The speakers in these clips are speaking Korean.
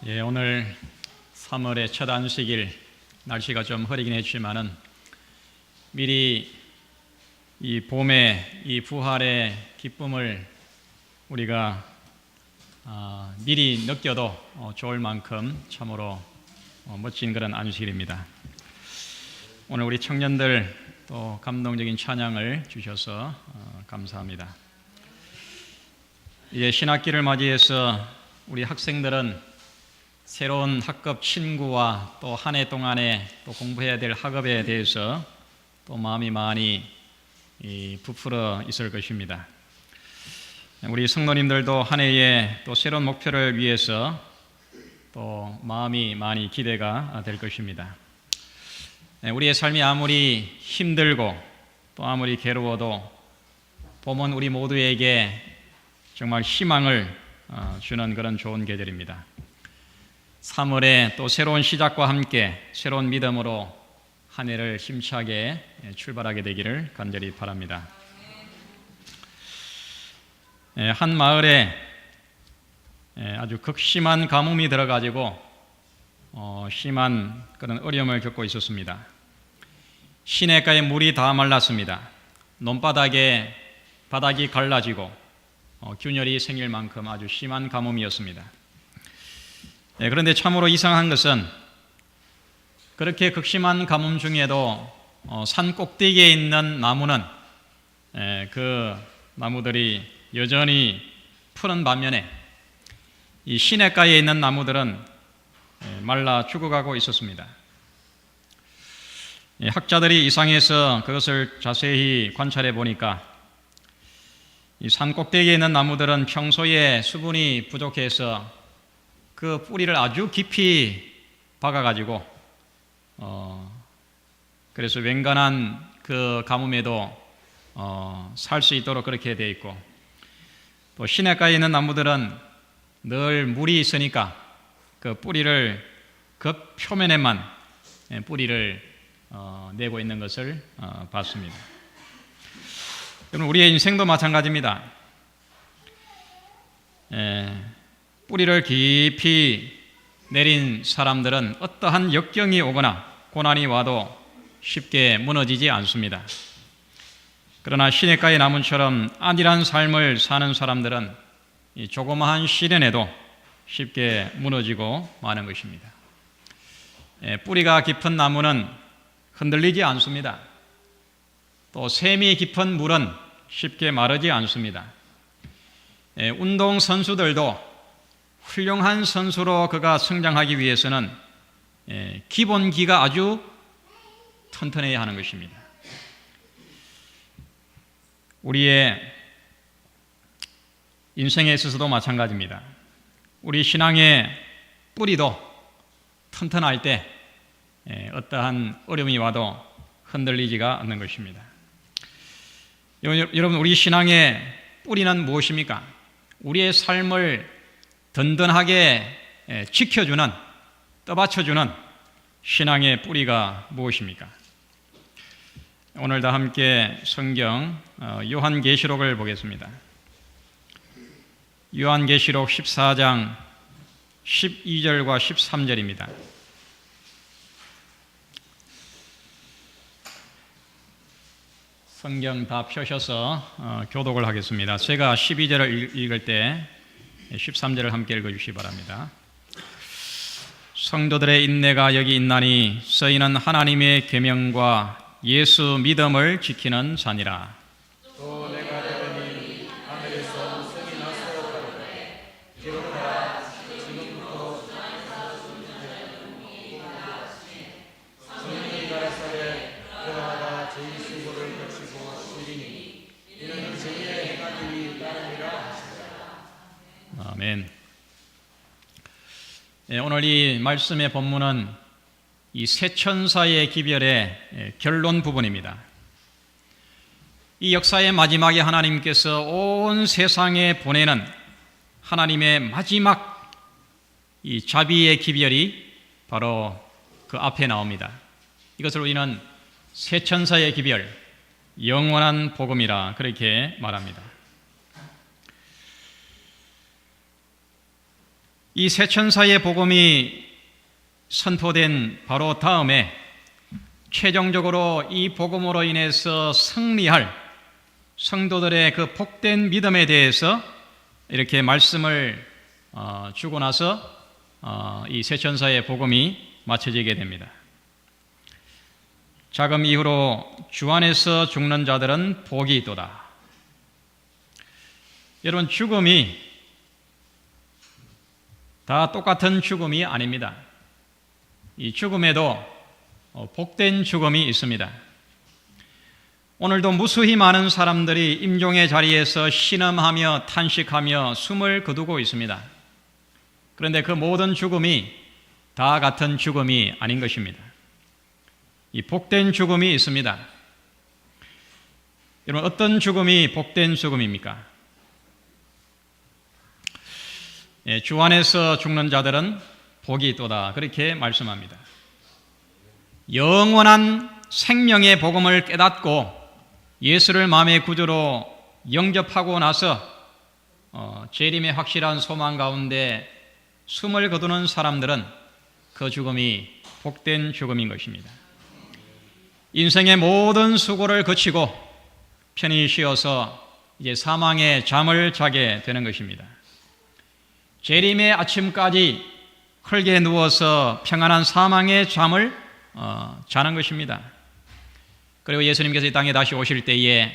오늘 3월의 첫 안식일, 날씨가 좀 흐리긴 했지만은 미리 이 봄의 이 부활의 기쁨을 우리가 미리 느껴도 좋을 만큼 참으로 멋진 그런 안식일입니다. 오늘 우리 청년들 또 감동적인 찬양을 주셔서 감사합니다. 이제 신학기를 맞이해서 우리 학생들은 새로운 학급 친구와 또 한 해 동안에 또 공부해야 될 학업에 대해서 또 마음이 많이 부풀어 있을 것입니다. 우리 성도님들도 한 해에 또 새로운 목표를 위해서 또 마음이 많이 기대가 될 것입니다. 우리의 삶이 아무리 힘들고 또 아무리 괴로워도 봄은 우리 모두에게 정말 희망을 주는 그런 좋은 계절입니다. 3월에 또 새로운 시작과 함께 새로운 믿음으로 한 해를 힘차게 출발하게 되기를 간절히 바랍니다. 한 마을에 아주 극심한 가뭄이 들어가지고 심한 그런 어려움을 겪고 있었습니다. 시냇가에 물이 다 말랐습니다. 논바닥에 바닥이 갈라지고 균열이 생길 만큼 아주 심한 가뭄이었습니다. 그런데 참으로 이상한 것은 그렇게 극심한 가뭄 중에도 산 꼭대기에 있는 나무는 그 나무들이 여전히 푸른 반면에 이 시냇가에 있는 나무들은 말라 죽어가고 있었습니다. 학자들이 이상해서 그것을 자세히 관찰해 보니까 이 산 꼭대기에 있는 나무들은 평소에 수분이 부족해서 그 뿌리를 아주 깊이 박아가지고 그래서 웬간한 그 가뭄에도 살 수 있도록 그렇게 되어 있고, 또 시냇가에 있는 나무들은 늘 물이 있으니까 그 뿌리를 그 표면에만 뿌리를 내고 있는 것을 봤습니다. 여러분, 우리의 인생도 마찬가지입니다. 뿌리를 깊이 내린 사람들은 어떠한 역경이 오거나 고난이 와도 쉽게 무너지지 않습니다. 그러나 시냇가의 나무처럼 안일한 삶을 사는 사람들은 이 조그마한 시련에도 쉽게 무너지고 마는 것입니다. 뿌리가 깊은 나무는 흔들리지 않습니다. 또 샘이 깊은 물은 쉽게 마르지 않습니다. 운동 선수들도 훌륭한 선수로 그가 성장하기 위해서는 기본기가 아주 튼튼해야 하는 것입니다. 우리의 인생에 있어서도 마찬가지입니다. 우리 신앙의 뿌리도 튼튼할 때 어떠한 어려움이 와도 흔들리지가 않는 것입니다. 여러분, 우리 신앙의 뿌리는 무엇입니까? 우리의 삶을 든든하게 지켜주는, 떠받쳐주는 신앙의 뿌리가 무엇입니까? 오늘 다 함께 성경 요한계시록을 보겠습니다. 요한계시록 14장 12절과 13절입니다. 성경 다 펴셔서 교독을 하겠습니다. 제가 12절을 읽을 때 13절을 함께 읽어주시기 바랍니다. 성도들의 인내가 여기 있나니 저희는 하나님의 계명과 예수 믿음을 지키는 자니라. 또 내가 들으니 하늘에서 성이나 세워가로되 기록하라. 지금부터 주 안에서 숨는 자의 눈이 나아지니 성령이 가라사대 그러하다 저희 수고를 거치고 쉬리니 이는 저희의 행하기 따름이라 하시더라. 아멘. 오늘 이 말씀의 본문은 이 세 천사의 기별의 결론 부분입니다. 이 역사의 마지막에 하나님께서 온 세상에 보내는 하나님의 마지막 이 자비의 기별이 바로 그 앞에 나옵니다. 이것을 우리는 세 천사의 기별, 영원한 복음이라 그렇게 말합니다. 이 새 천사의 복음이 선포된 바로 다음에 최종적으로 이 복음으로 인해서 승리할 성도들의 그 복된 믿음에 대해서 이렇게 말씀을 주고 나서 이 새 천사의 복음이 마쳐지게 됩니다. 자금 이후로 주 안에서 죽는 자들은 복이 있도다. 여러분, 죽음이 다 똑같은 죽음이 아닙니다. 이 죽음에도 복된 죽음이 있습니다. 오늘도 무수히 많은 사람들이 임종의 자리에서 신음하며 탄식하며 숨을 거두고 있습니다. 그런데 그 모든 죽음이 다 같은 죽음이 아닌 것입니다. 이 복된 죽음이 있습니다. 여러분, 어떤 죽음이 복된 죽음입니까? 주 안에서 죽는 자들은 복이 있도다, 그렇게 말씀합니다. 영원한 생명의 복음을 깨닫고 예수를 마음의 구주로 영접하고 나서 재림의 확실한 소망 가운데 숨을 거두는 사람들은 그 죽음이 복된 죽음인 것입니다. 인생의 모든 수고를 거치고 편히 쉬어서 이제 사망의 잠을 자게 되는 것입니다. 재림의 아침까지 흙에 누워서 평안한 사망의 잠을 자는 것입니다. 그리고 예수님께서 이 땅에 다시 오실 때에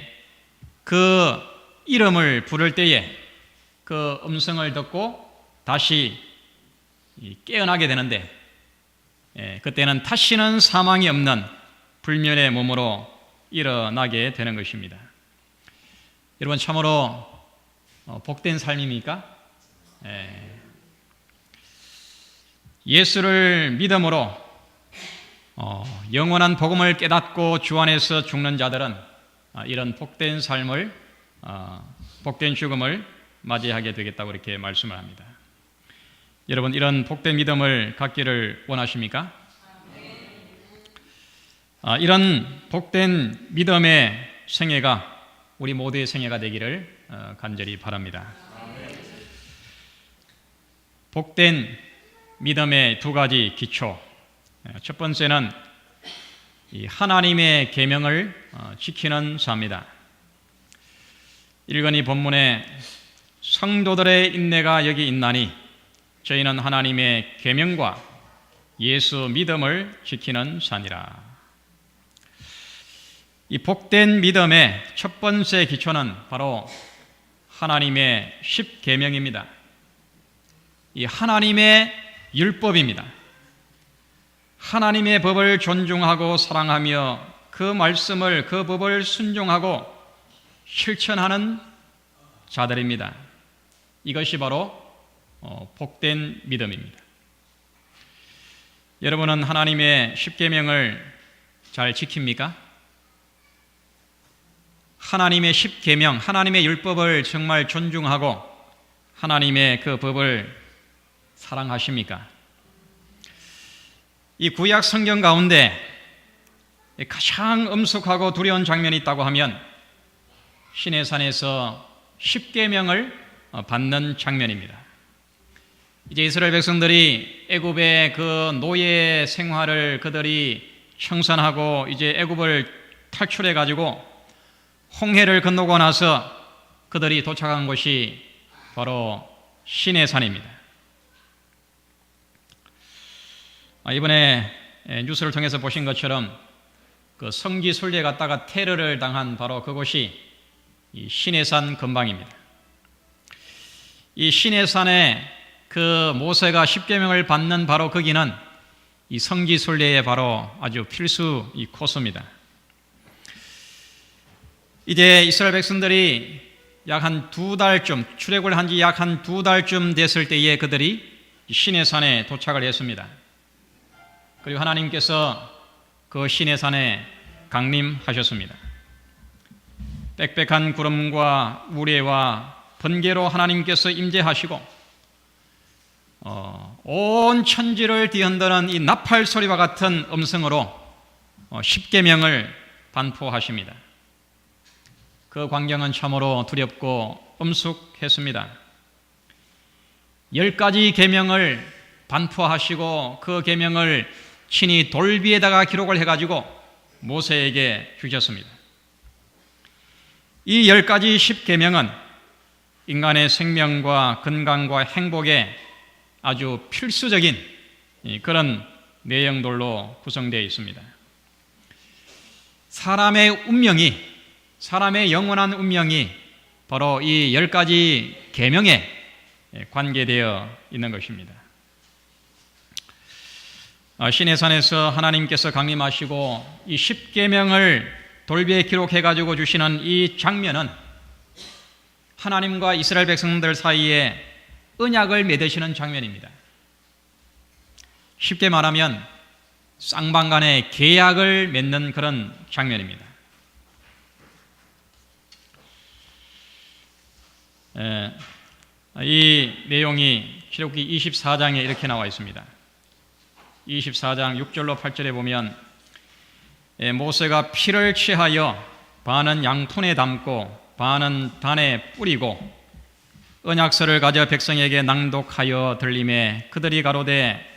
그 이름을 부를 때에 그 음성을 듣고 다시 깨어나게 되는데, 그때는 다시는 사망이 없는 불멸의 몸으로 일어나게 되는 것입니다. 여러분, 참으로 복된 삶입니까? 예수를 믿음으로 영원한 복음을 깨닫고 주 안에서 죽는 자들은 이런 복된 삶을, 복된 죽음을 맞이하게 되겠다고 이렇게 말씀을 합니다. 여러분, 이런 복된 믿음을 갖기를 원하십니까? 이런 복된 믿음의 생애가 우리 모두의 생애가 되기를 간절히 바랍니다. 복된 믿음의 두 가지 기초. 첫 번째는 이 하나님의 계명을 지키는 자입니다. 읽은 이 본문에 성도들의 인내가 여기 있나니 저희는 하나님의 계명과 예수 믿음을 지키는 자니라. 이 복된 믿음의 첫 번째 기초는 바로 하나님의 십계명입니다. 이 하나님의 율법입니다. 하나님의 법을 존중하고 사랑하며 그 말씀을, 그 법을 순종하고 실천하는 자들입니다. 이것이 바로 복된 믿음입니다. 여러분은 하나님의 십계명을 잘 지킵니까? 하나님의 십계명, 하나님의 율법을 정말 존중하고 하나님의 그 법을 사랑하십니까? 이 구약 성경 가운데 가장 엄숙하고 두려운 장면이 있다고 하면 시내산에서 십계명을 받는 장면입니다. 이제 이스라엘 백성들이 애굽의 그 노예 생활을 그들이 청산하고 이제 애굽을 탈출해 가지고 홍해를 건너고 나서 그들이 도착한 곳이 바로 시내산입니다. 이번에 뉴스를 통해서 보신 것처럼 그 성지 순례에 갔다가 테러를 당한 바로 그곳이 이 시내산 근방입니다. 이 시내산에 그 모세가 십계명을 받는 바로 거기는 이 성지 순례의 바로 아주 필수 이 코스입니다. 이제 이스라엘 백성들이 약 한 2달쯤 출애굽을 한 지 약 한 2달쯤 됐을 때에 그들이 시내산에 도착을 했습니다. 그리고 하나님께서 그 시내산에 강림하셨습니다. 빽빽한 구름과 우레와 번개로 하나님께서 임재하시고 온 천지를 뒤흔드는 이 나팔 소리와 같은 음성으로 십계명을 반포하십니다. 그 광경은 참으로 두렵고 엄숙했습니다. 10가지 계명을 반포하시고 그 계명을 친히 돌비에다가 기록을 해가지고 모세에게 주셨습니다. 이 10가지 10계명은 인간의 생명과 건강과 행복에 아주 필수적인 그런 내용들로 구성되어 있습니다. 사람의 영원한 운명이 바로 이 10가지 계명에 관계되어 있는 것입니다. 시내산에서 하나님께서 강림하시고 이 10계명을 돌비에 기록해 가지고 주시는 이 장면은 하나님과 이스라엘 백성들 사이에 언약을 맺으시는 장면입니다. 쉽게 말하면 쌍방간의 계약을 맺는 그런 장면입니다. 이 내용이 출애굽기 24장에 이렇게 나와 있습니다. 24장 6절로 8절에 보면 모세가 피를 취하여 반은 양푼에 담고 반은 단에 뿌리고 언약서를 가져 백성에게 낭독하여 들림에 그들이 가로되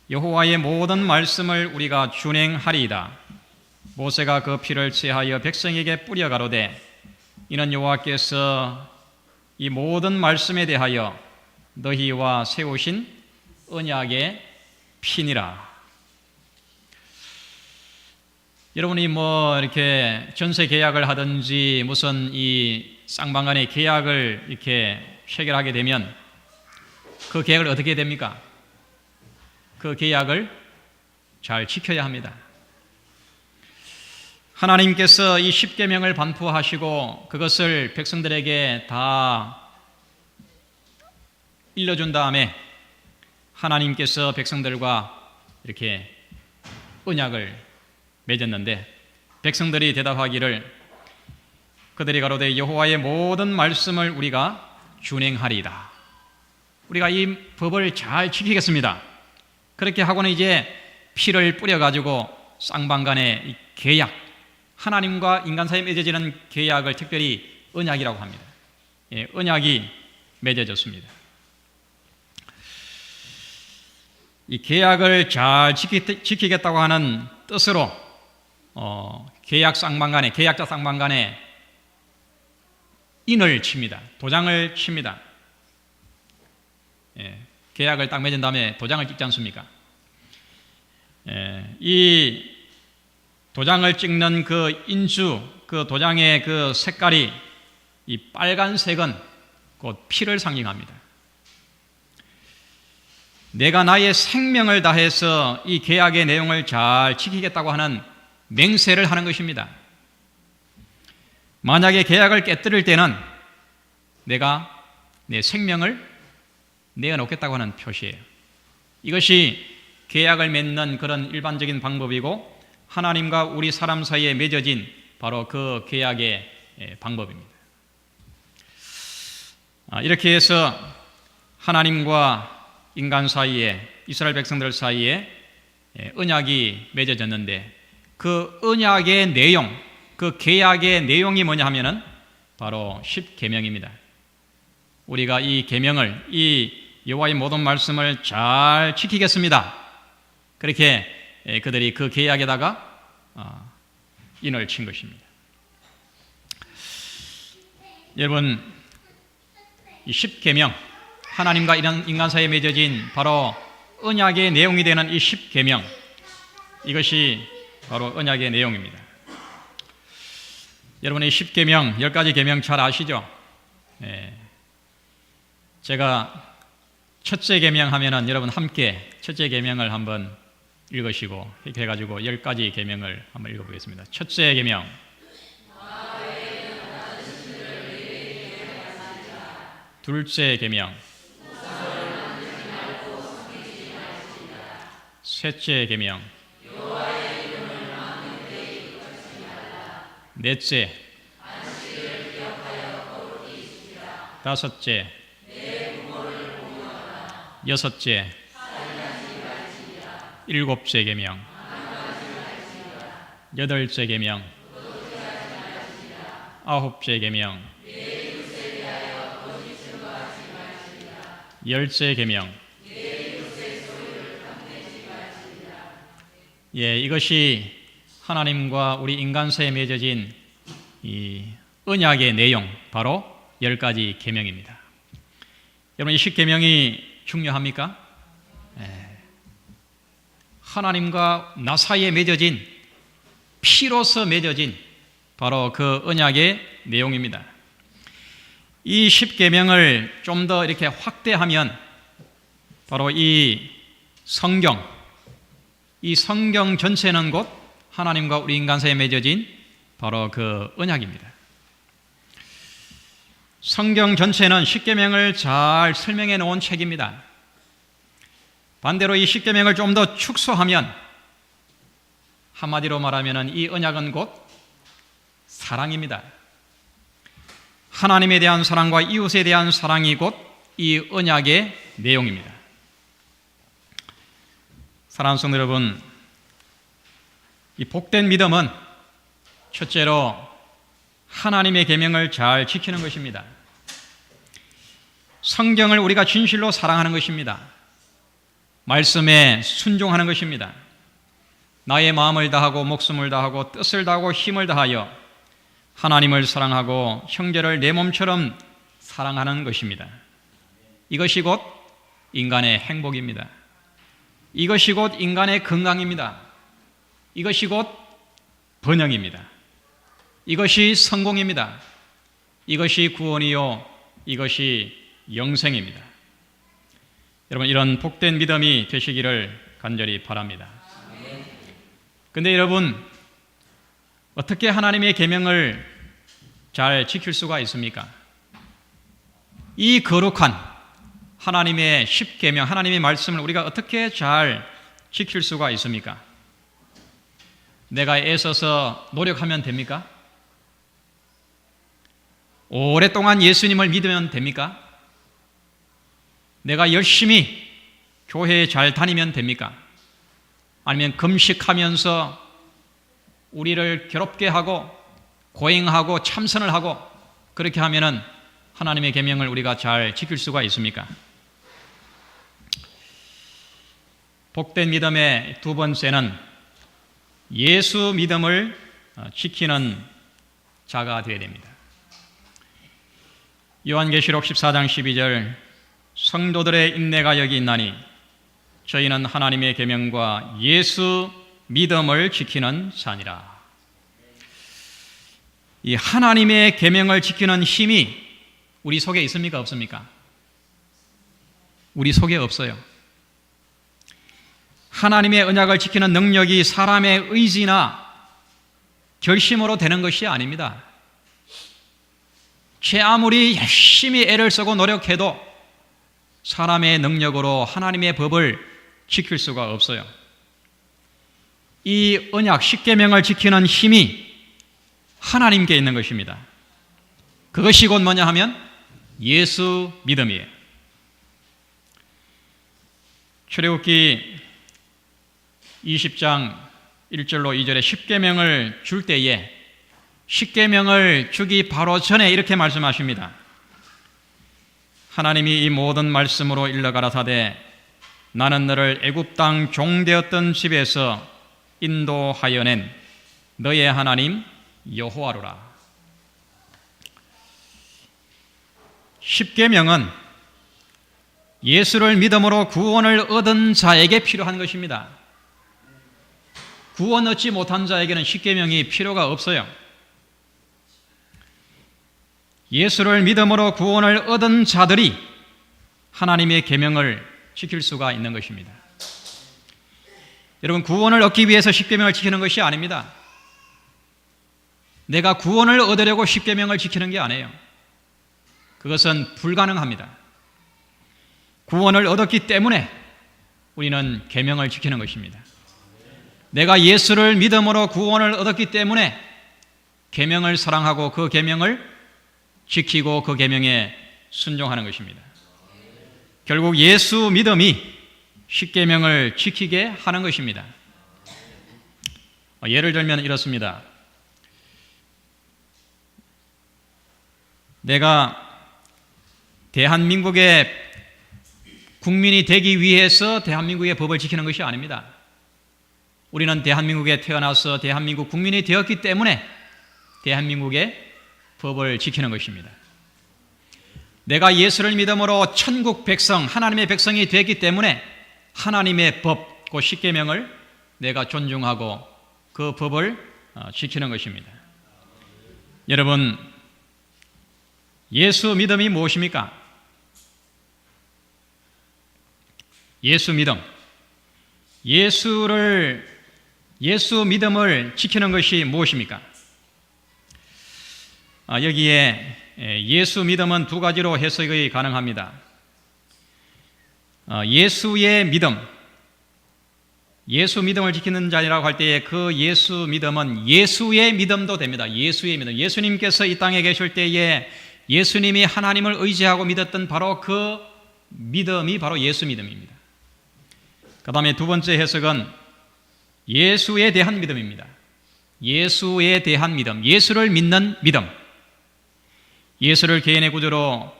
여호와의 모든 말씀을 우리가 준행하리이다. 모세가 그 피를 취하여 백성에게 뿌려 가로되 이는 여호와께서 이 모든 말씀에 대하여 너희와 세우신 언약의 피니라. 여러분이 이렇게 전세 계약을 하든지 무슨 이 쌍방간의 계약을 이렇게 체결하게 되면 그 계약을 어떻게 됩니까? 그 계약을 잘 지켜야 합니다. 하나님께서 이 10계명을 반포하시고 그것을 백성들에게 다 일러준 다음에 하나님께서 백성들과 이렇게 언약을 맺었는데 백성들이 대답하기를 그들이 가로되 여호와의 모든 말씀을 우리가 준행하리이다. 우리가 이 법을 잘 지키겠습니다. 그렇게 하고는 이제 피를 뿌려가지고 쌍방간의 이 계약, 하나님과 인간 사이에 맺어지는 계약을 특별히 언약이라고 합니다. 언약이 맺어졌습니다. 이 계약을 잘 지키겠다고 하는 뜻으로 계약자 쌍방간에 인을 칩니다. 도장을 칩니다. 계약을 딱 맺은 다음에 도장을 찍지 않습니까? 이 도장을 찍는 그 인수, 그 도장의 그 색깔이 이 빨간색은 곧 피를 상징합니다. 내가 나의 생명을 다해서 이 계약의 내용을 잘 지키겠다고 하는 맹세를 하는 것입니다. 만약에 계약을 깨뜨릴 때는 내가 내 생명을 내어놓겠다고 하는 표시예요. 이것이 계약을 맺는 그런 일반적인 방법이고 하나님과 우리 사람 사이에 맺어진 바로 그 계약의 방법입니다. 이렇게 해서 하나님과 인간 사이에, 이스라엘 백성들 사이에 언약이 맺어졌는데 그 언약의 내용, 그 계약의 내용이 뭐냐 하면은 바로 10계명입니다. 우리가 이 계명을, 이 여호와의 모든 말씀을 잘 지키겠습니다. 그렇게 그들이 그 계약에다가 인을 친 것입니다. 여러분, 이 10계명, 하나님과 인간 사이에 맺어진 바로 언약의 내용이 되는 이 10계명, 이것이 바로 언약의 내용입니다. 여러분, 이 10계명, 10가지 계명 잘 아시죠? 제가 첫째 계명 하면은 여러분 함께 첫째 계명을 한번 읽으시고 이렇게 해가지고 10가지 계명을 한번 읽어보겠습니다. 첫째 계명. 둘째 계명. 셋째 계명. 넷째. 다섯째. 여섯째. 일곱째 계명. 여덟째 계명. 아홉째 계명. 열째 계명. 이것이 하나님과 우리 인간 사이에 맺어진 이 언약의 내용, 바로 10가지 계명입니다. 여러분, 이 10계명이 중요합니까? 하나님과 나 사이에 맺어진, 피로서 맺어진 바로 그 언약의 내용입니다. 이 10계명을 좀 더 이렇게 확대하면 바로 이 성경 전체는 곧 하나님과 우리 인간 사이에 맺어진 바로 그 언약입니다. 성경 전체는 10계명을 잘 설명해 놓은 책입니다. 반대로 이 10계명을 좀 더 축소하면, 한마디로 말하면 이 언약은 곧 사랑입니다. 하나님에 대한 사랑과 이웃에 대한 사랑이 곧 이 언약의 내용입니다. 사랑하는 성도 여러분, 이 복된 믿음은 첫째로 하나님의 계명을 잘 지키는 것입니다. 성경을 우리가 진실로 사랑하는 것입니다. 말씀에 순종하는 것입니다. 나의 마음을 다하고 목숨을 다하고 뜻을 다하고 힘을 다하여 하나님을 사랑하고 형제를 내 몸처럼 사랑하는 것입니다. 이것이 곧 인간의 행복입니다. 이것이 곧 인간의 건강입니다. 이것이 곧 번영입니다. 이것이 성공입니다. 이것이 구원이요, 이것이 영생입니다. 여러분, 이런 복된 믿음이 되시기를 간절히 바랍니다. 그런데 여러분, 어떻게 하나님의 계명을 잘 지킬 수가 있습니까? 이 거룩한 하나님의 10계명, 하나님의 말씀을 우리가 어떻게 잘 지킬 수가 있습니까? 내가 애써서 노력하면 됩니까? 오랫동안 예수님을 믿으면 됩니까? 내가 열심히 교회에 잘 다니면 됩니까? 아니면 금식하면서 우리를 괴롭게 하고 고행하고 참선을 하고 그렇게 하면은 하나님의 계명을 우리가 잘 지킬 수가 있습니까? 복된 믿음의 두 번째는 예수 믿음을 지키는 자가 되어야 됩니다. 요한계시록 14장 12절, 성도들의 인내가 여기 있나니 저희는 하나님의 계명과 예수 믿음을 지키는 자니라. 이 하나님의 계명을 지키는 힘이 우리 속에 있습니까? 없습니까? 우리 속에 없어요. 하나님의 언약을 지키는 능력이 사람의 의지나 결심으로 되는 것이 아닙니다. 제 아무리 열심히 애를 쓰고 노력해도 사람의 능력으로 하나님의 법을 지킬 수가 없어요. 이 언약 10계명을 지키는 힘이 하나님께 있는 것입니다. 그것이 곧 뭐냐 하면 예수 믿음이에요. 출애굽기 20장 1절로 2절에 10계명을 줄 때에 10계명을 주기 바로 전에 이렇게 말씀하십니다. 하나님이 이 모든 말씀으로 일러가라사대 나는 너를 애굽 땅 종되었던 집에서 인도하여 낸 너의 하나님 여호와로라. 10계명은 예수를 믿음으로 구원을 얻은 자에게 필요한 것입니다. 구원 얻지 못한 자에게는 10계명이 필요가 없어요. 예수를 믿음으로 구원을 얻은 자들이 하나님의 계명을 지킬 수가 있는 것입니다. 여러분, 구원을 얻기 위해서 10계명을 지키는 것이 아닙니다. 내가 구원을 얻으려고 10계명을 지키는 게 아니에요. 그것은 불가능합니다. 구원을 얻었기 때문에 우리는 계명을 지키는 것입니다. 내가 예수를 믿음으로 구원을 얻었기 때문에 계명을 사랑하고 그 계명을 지키고 그 계명에 순종하는 것입니다. 결국 예수 믿음이 10계명을 지키게 하는 것입니다. 예를 들면 이렇습니다. 내가 대한민국의 국민이 되기 위해서 대한민국의 법을 지키는 것이 아닙니다. 우리는 대한민국에 태어나서 대한민국 국민이 되었기 때문에 대한민국의 법을 지키는 것입니다. 내가 예수를 믿음으로 천국 백성, 하나님의 백성이 되었기 때문에 하나님의 법, 그 십계명을 내가 존중하고 그 법을 지키는 것입니다. 여러분, 예수 믿음이 무엇입니까? 예수 믿음. 예수 믿음을 지키는 것이 무엇입니까? 여기에 예수 믿음은 두 가지로 해석이 가능합니다. 예수의 믿음, 예수 믿음을 지키는 자라고 할 때에 그 예수 믿음은 예수의 믿음도 됩니다. 예수의 믿음. 예수님께서 이 땅에 계실 때에 예수님이 하나님을 의지하고 믿었던 바로 그 믿음이 바로 예수 믿음입니다. 그 다음에 두 번째 해석은 예수에 대한 믿음입니다. 예수에 대한 믿음, 예수를 믿는 믿음. 예수를 개인의 구주로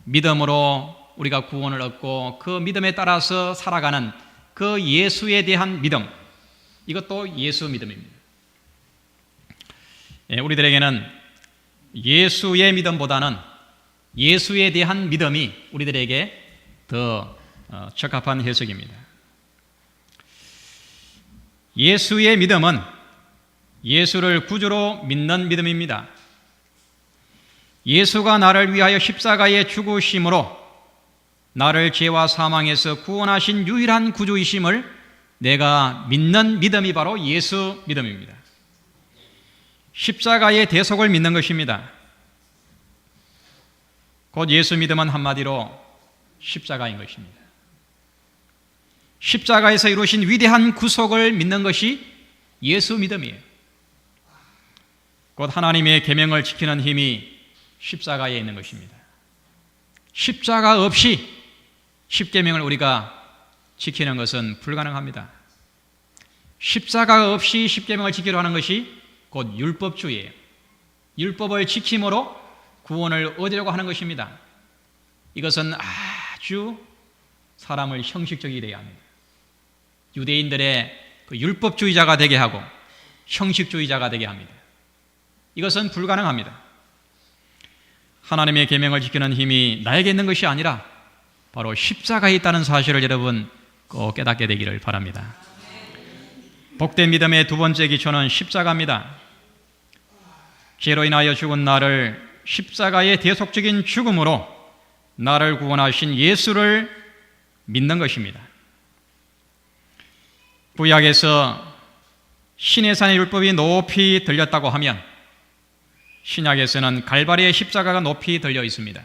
믿음으로 우리가 구원을 얻고 그 믿음에 따라서 살아가는 그 예수에 대한 믿음, 이것도 예수 믿음입니다. 우리들에게는 예수의 믿음보다는 예수에 대한 믿음이 우리들에게 더 적합한 해석입니다. 예수의 믿음은 예수를 구주로 믿는 믿음입니다. 예수가 나를 위하여 십자가에 죽으심으로 나를 죄와 사망에서 구원하신 유일한 구주이심을 내가 믿는 믿음이 바로 예수 믿음입니다. 십자가의 대속을 믿는 것입니다. 곧 예수 믿음은 한마디로 십자가인 것입니다. 십자가에서 이루신 위대한 구속을 믿는 것이 예수 믿음이에요. 곧 하나님의 계명을 지키는 힘이 십자가에 있는 것입니다. 십자가 없이 십계명을 우리가 지키는 것은 불가능합니다. 십자가 없이 십계명을 지키려 하는 것이 곧 율법주의예요. 율법을 지킴으로 구원을 얻으려고 하는 것입니다. 이것은 아주 사람을 형식적이게 되게 합니다. 유대인들의 그 율법주의자가 되게 하고 형식주의자가 되게 합니다. 이것은 불가능합니다. 하나님의 계명을 지키는 힘이 나에게 있는 것이 아니라 바로 십자가에 있다는 사실을 여러분 꼭 깨닫게 되기를 바랍니다. 복된 믿음의 두 번째 기초는 십자가입니다. 죄로 인하여 죽은 나를 십자가의 대속적인 죽음으로 나를 구원하신 예수를 믿는 것입니다. 구약에서 시내산의 율법이 높이 들렸다고 하면 신약에서는 갈바리의 십자가가 높이 들려 있습니다.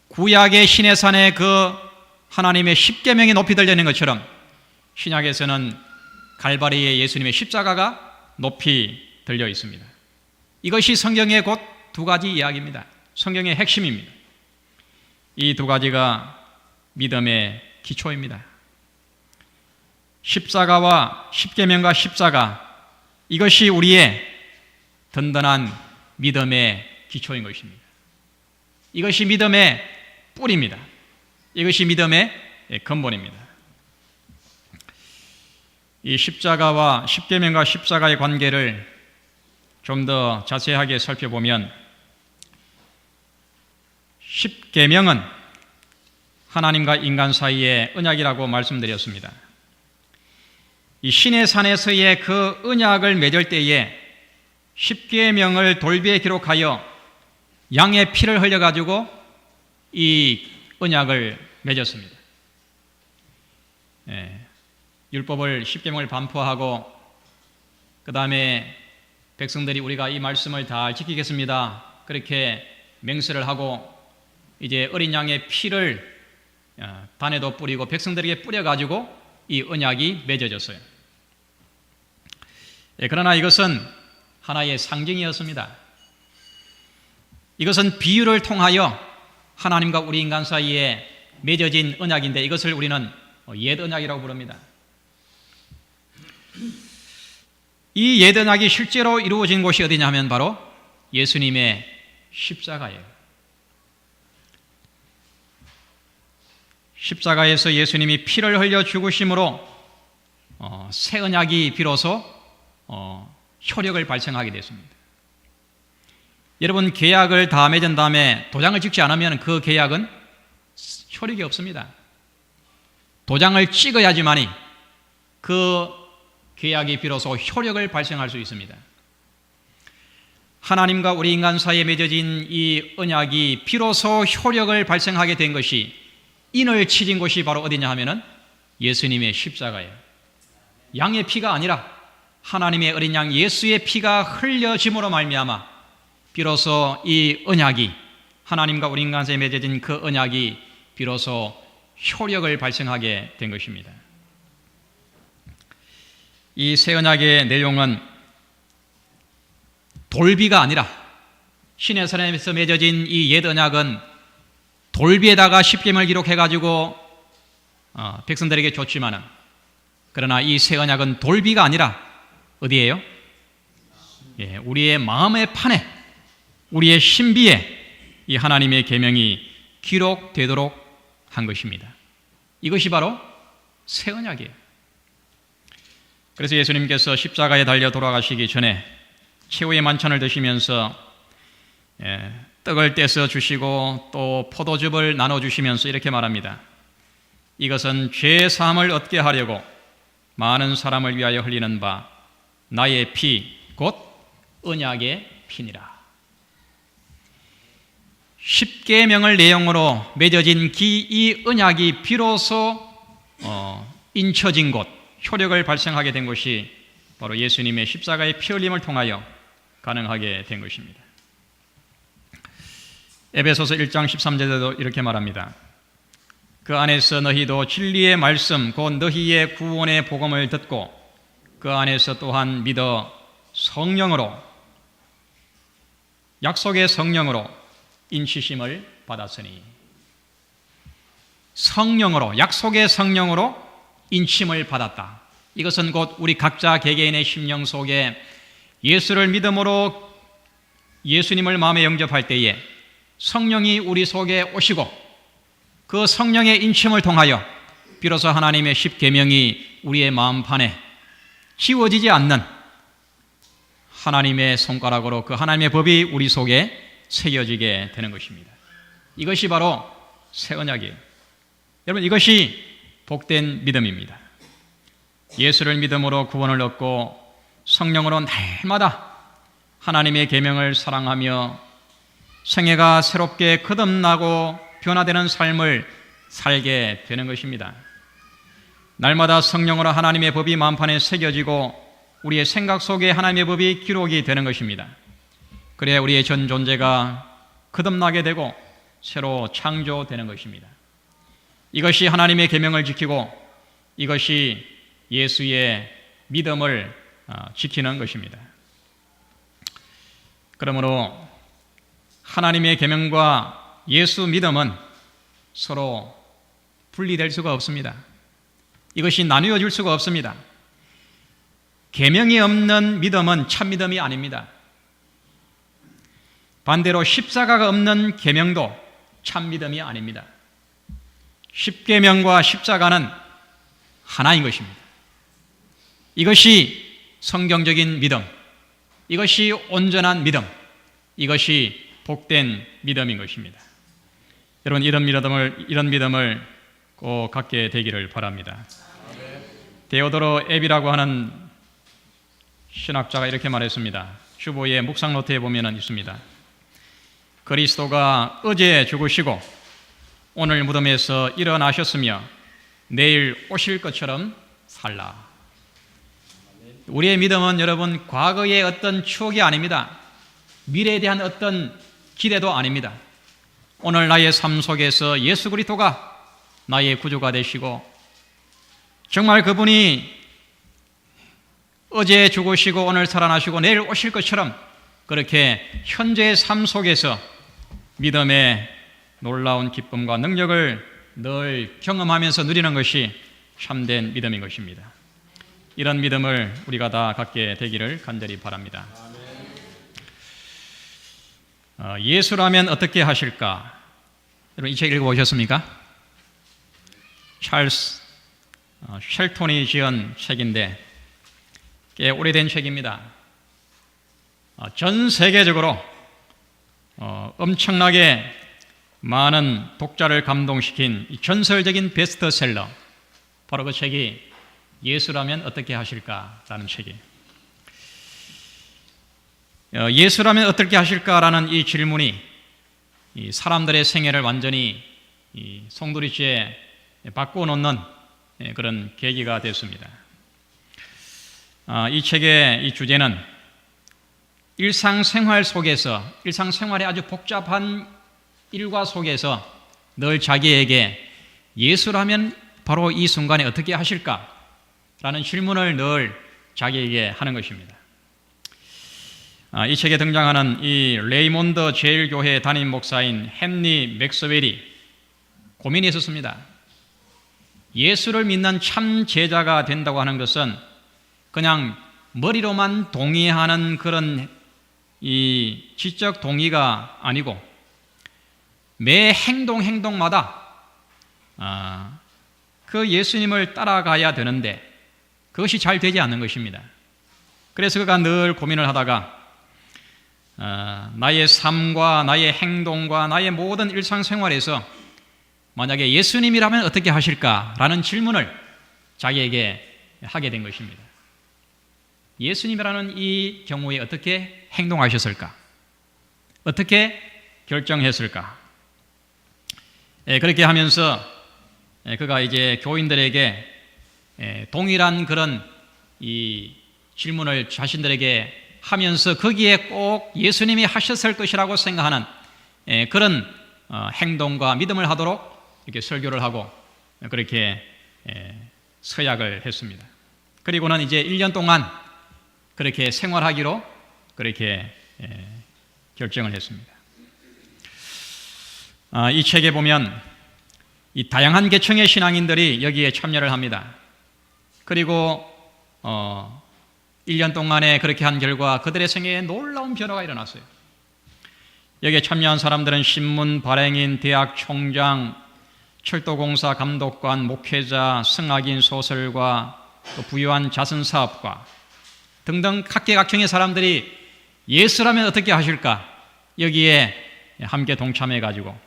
구약의 시내산의 그 하나님의 십계명이 높이 들려 있는 것처럼 신약에서는 갈바리의 예수님의 십자가가 높이 들려 있습니다. 이것이 성경의 곧 두 가지 이야기입니다. 성경의 핵심입니다. 이 두 가지가 믿음의 기초입니다. 십자가와 십계명과 십자가, 이것이 우리의 든든한 믿음의 기초인 것입니다. 이것이 믿음의 뿌리입니다. 이것이 믿음의 근본입니다. 이 십자가와 십계명과 십자가의 관계를 좀 더 자세하게 살펴보면 십계명은 하나님과 인간 사이의 언약이라고 말씀드렸습니다. 이 시내산에서의 그 언약을 맺을 때에 십계명을 돌비에 기록하여 양의 피를 흘려가지고 이 언약을 맺었습니다. 율법을 십계명을 반포하고 그 다음에 백성들이 우리가 이 말씀을 다 지키겠습니다. 그렇게 맹세를 하고 이제 어린 양의 피를 단에도 뿌리고 백성들에게 뿌려가지고 이 언약이 맺어졌어요. 그러나 이것은 하나의 상징이었습니다. 이것은 비유를 통하여 하나님과 우리 인간 사이에 맺어진 언약인데 이것을 우리는 옛 언약이라고 부릅니다. 이 옛 언약이 실제로 이루어진 곳이 어디냐 하면 바로 예수님의 십자가예요. 십자가에서 예수님이 피를 흘려 죽으심으로 새 언약이 비로소 효력을 발생하게 됐습니다. 여러분, 계약을 다 맺은 다음에 도장을 찍지 않으면 그 계약은 효력이 없습니다. 도장을 찍어야지만이 그 계약이 비로소 효력을 발생할 수 있습니다. 하나님과 우리 인간 사이에 맺어진 이 언약이 비로소 효력을 발생하게 된 것이, 인을 치진 곳이 바로 어디냐 하면은 예수님의 십자가예요. 양의 피가 아니라 하나님의 어린 양 예수의 피가 흘려짐으로 말미암아 비로소 이 언약이, 하나님과 우리 인간 사이에 맺어진 그 언약이 비로소 효력을 발생하게 된 것입니다. 이 새 언약의 내용은 돌비가 아니라, 신의 사람에서 맺어진 이 옛 언약은 돌비에다가 십계명을 기록해가지고 백성들에게 줬지만은, 그러나 이 새 언약은 돌비가 아니라 어디예요? 우리의 마음의 판에, 우리의 신비에 이 하나님의 계명이 기록되도록 한 것입니다. 이것이 바로 새 언약이에요. 그래서 예수님께서 십자가에 달려 돌아가시기 전에 최후의 만찬을 드시면서 떡을 떼서 주시고 또 포도즙을 나눠주시면서 이렇게 말합니다. 이것은 죄 사함을 얻게 하려고 많은 사람을 위하여 흘리는 바 나의 피 곧 언약의 피니라. 십계명을 내용으로 맺어진 이 언약이 비로소 인쳐진 곳, 효력을 발생하게 된 것이 바로 예수님의 십자가의 피 흘림을 통하여 가능하게 된 것입니다. 에베소서 1장 13절에도 이렇게 말합니다. 그 안에서 너희도 진리의 말씀 곧 너희의 구원의 복음을 듣고 그 안에서 또한 믿어 성령으로, 약속의 성령으로 인치심을 받았으니, 성령으로, 약속의 성령으로 인침을 받았다. 이것은 곧 우리 각자 개개인의 심령 속에 예수를 믿음으로 예수님을 마음에 영접할 때에 성령이 우리 속에 오시고 그 성령의 인침을 통하여 비로소 하나님의 십계명이 우리의 마음판에 지워지지 않는 하나님의 손가락으로 그 하나님의 법이 우리 속에 새겨지게 되는 것입니다. 이것이 바로 새 언약이에요. 여러분, 이것이 복된 믿음입니다. 예수를 믿음으로 구원을 얻고 성령으로 날마다 하나님의 계명을 사랑하며 생애가 새롭게 거듭나고 변화되는 삶을 살게 되는 것입니다. 날마다 성령으로 하나님의 법이 마음판에 새겨지고 우리의 생각 속에 하나님의 법이 기록이 되는 것입니다. 그래야 우리의 전 존재가 거듭나게 되고 새로 창조되는 것입니다. 이것이 하나님의 계명을 지키고 이것이 예수의 믿음을 지키는 것입니다. 그러므로 하나님의 계명과 예수 믿음은 서로 분리될 수가 없습니다. 이것이 나누어질 수가 없습니다. 계명이 없는 믿음은 참 믿음이 아닙니다. 반대로 십자가가 없는 계명도 참 믿음이 아닙니다. 십계명과 십자가는 하나인 것입니다. 이것이 성경적인 믿음, 이것이 온전한 믿음, 이것이 복된 믿음인 것입니다. 여러분, 이런 믿음을 꼭 갖게 되기를 바랍니다. 데오도로 앱이라고 하는 신학자가 이렇게 말했습니다. 주보의 묵상 노트에 보면 있습니다. 그리스도가 어제 죽으시고 오늘 무덤에서 일어나셨으며 내일 오실 것처럼 살라. 우리의 믿음은 여러분 과거의 어떤 추억이 아닙니다. 미래에 대한 어떤 기대도 아닙니다. 오늘 나의 삶 속에서 예수 그리스도가 나의 구주가 되시고 정말 그분이 어제 죽으시고 오늘 살아나시고 내일 오실 것처럼 그렇게 현재의 삶 속에서 믿음의 놀라운 기쁨과 능력을 늘 경험하면서 누리는 것이 참된 믿음인 것입니다. 이런 믿음을 우리가 다 갖게 되기를 간절히 바랍니다. 예수라면 어떻게 하실까? 여러분 이 책 읽어보셨습니까? 찰스 쉘톤이 지은 책인데 꽤 오래된 책입니다. 전 세계적으로 엄청나게 많은 독자를 감동시킨 이 전설적인 베스트셀러, 바로 그 책이 예수라면 어떻게 하실까라는 책이에요. 예수라면 어떻게 하실까라는 이 질문이 이 사람들의 생애를 완전히 이 송두리째 바꿔놓는 그런 계기가 됐습니다. 이 책의 이 주제는 일상생활 속에서, 일상생활의 아주 복잡한 일과 속에서 늘 자기에게 예수라면 바로 이 순간에 어떻게 하실까라는 질문을 늘 자기에게 하는 것입니다. 이 책에 등장하는 이 레이몬드 제일교회 담임 목사인 헨리 맥스웰이 고민이 있었습니다. 예수를 믿는 참 제자가 된다고 하는 것은 그냥 머리로만 동의하는 그런 이 지적 동의가 아니고 매 행동마다 그 예수님을 따라가야 되는데 그것이 잘 되지 않는 것입니다. 그래서 그가 늘 고민을 하다가 나의 삶과 나의 행동과 나의 모든 일상생활에서 만약에 예수님이라면 어떻게 하실까라는 질문을 자기에게 하게 된 것입니다. 예수님이라는 이 경우에 어떻게 행동하셨을까? 어떻게 결정했을까? 그렇게 하면서 그가 이제 교인들에게 동일한 그런 이 질문을 자신들에게 하면서 거기에 꼭 예수님이 하셨을 것이라고 생각하는 그런 행동과 믿음을 하도록 이렇게 설교를 하고 그렇게 서약을 했습니다. 그리고는 이제 1년 동안 그렇게 생활하기로 그렇게 결정을 했습니다. 이 책에 보면 이 다양한 계층의 신앙인들이 여기에 참여를 합니다. 그리고 1년 동안에 그렇게 한 결과 그들의 생애에 놀라운 변화가 일어났어요. 여기에 참여한 사람들은 신문 발행인, 대학 총장, 철도공사 감독관, 목회자, 성악인, 소설가, 또 부유한 자선사업가 등등 각계각층의 사람들이 예수라면 어떻게 하실까? 여기에 함께 동참해가지고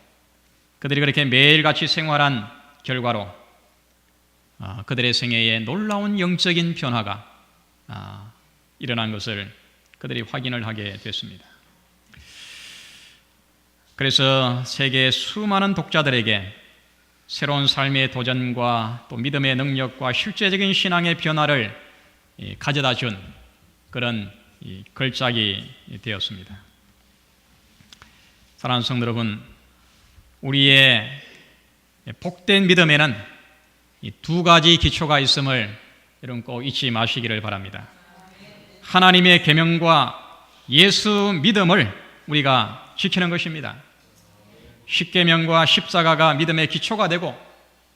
그들이 그렇게 매일같이 생활한 결과로 그들의 생애에 놀라운 영적인 변화가 일어난 것을 그들이 확인을 하게 됐습니다. 그래서 세계의 수많은 독자들에게 새로운 삶의 도전과 또 믿음의 능력과 실제적인 신앙의 변화를 가져다 준 그런 걸작이 되었습니다. 사랑하는 성도 여러분, 우리의 복된 믿음에는 이 두 가지 기초가 있음을 여러분 꼭 잊지 마시기를 바랍니다. 하나님의 계명과 예수 믿음을 우리가 지키는 것입니다. 십계명과 십자가가 믿음의 기초가 되고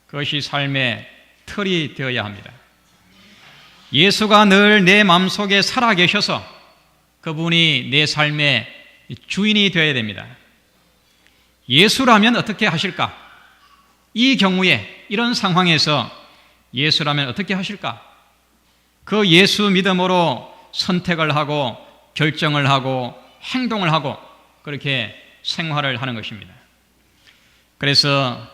그것이 삶의 틀이 되어야 합니다. 예수가 늘 내 마음속에 살아계셔서 그분이 내 삶의 주인이 되어야 됩니다. 예수라면 어떻게 하실까? 이 경우에 이런 상황에서 예수라면 어떻게 하실까? 그 예수 믿음으로 선택을 하고 결정을 하고 행동을 하고 그렇게 생활을 하는 것입니다. 그래서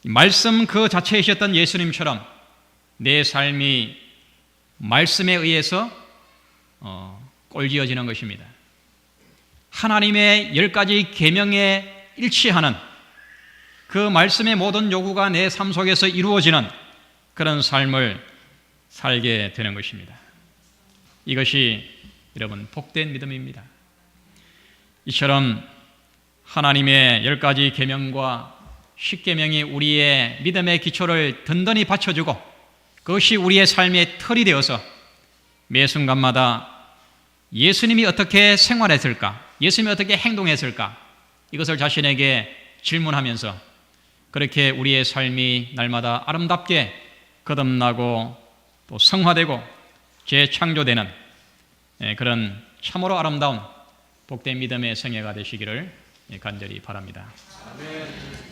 말씀 그 자체이셨던 예수님처럼 내 삶이 말씀에 의해서 꼴지어지는 것입니다. 하나님의 10가지 계명에 일치하는 그 말씀의 모든 요구가 내 삶 속에서 이루어지는 그런 삶을 살게 되는 것입니다. 이것이 여러분 복된 믿음입니다. 이처럼 하나님의 10가지 계명과 십계명이 우리의 믿음의 기초를 든든히 받쳐주고 그것이 우리의 삶의 틀이 되어서 매 순간마다 예수님이 어떻게 생활했을까? 예수님이 어떻게 행동했을까? 이것을 자신에게 질문하면서 그렇게 우리의 삶이 날마다 아름답게 거듭나고 또 성화되고 재창조되는 그런 참으로 아름다운 복된 믿음의 생애가 되시기를 간절히 바랍니다. 아멘.